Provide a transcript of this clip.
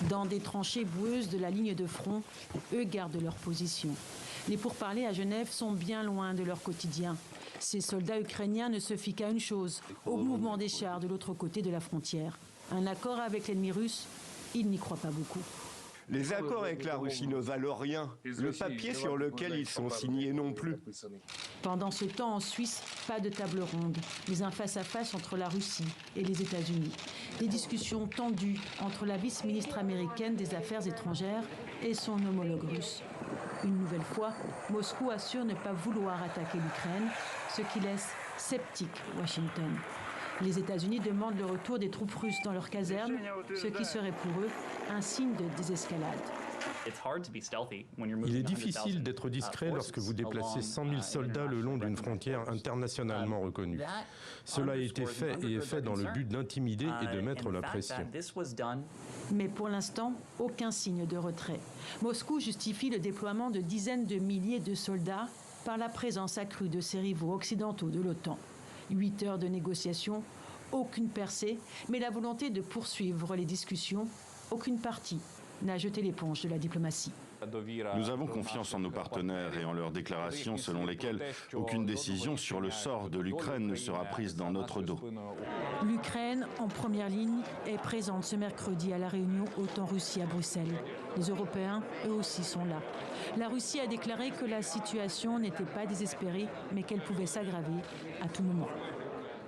Dans des tranchées boueuses de la ligne de front, eux gardent leur position. Les pourparlers à Genève sont bien loin de leur quotidien. Ces soldats ukrainiens ne se fient qu'à une chose, au mouvement des chars de l'autre côté de la frontière. Un accord avec l'ennemi russe, ils n'y croient pas beaucoup. Les accords avec la Russie ne valent rien. Le papier sur lequel ils sont signés non plus. Pendant ce temps, en Suisse, pas de table ronde, mais un face-à-face entre la Russie et les États-Unis. Des discussions tendues entre la vice-ministre américaine des Affaires étrangères et son homologue russe. Une nouvelle fois, Moscou assure ne pas vouloir attaquer l'Ukraine, ce qui laisse sceptique Washington. Les États-Unis demandent le retour des troupes russes dans leurs casernes, ce qui serait pour eux un signe de désescalade. Il est difficile d'être discret lorsque vous déplacez 100 000 soldats le long d'une frontière internationalement reconnue. Cela a été fait et est fait dans le but d'intimider et de mettre la pression. Mais pour l'instant, aucun signe de retrait. Moscou justifie le déploiement de dizaines de milliers de soldats par la présence accrue de ses rivaux occidentaux de l'OTAN. 8 heures de négociations, aucune percée, mais la volonté de poursuivre les discussions. Aucune partie n'a jeté l'éponge de la diplomatie. Nous avons confiance en nos partenaires et en leurs déclarations selon lesquelles aucune décision sur le sort de l'Ukraine ne sera prise dans notre dos. L'Ukraine, en première ligne, est présente ce mercredi à la réunion OTAN-Russie à Bruxelles. Les Européens, eux aussi, sont là. La Russie a déclaré que la situation n'était pas désespérée, mais qu'elle pouvait s'aggraver à tout moment.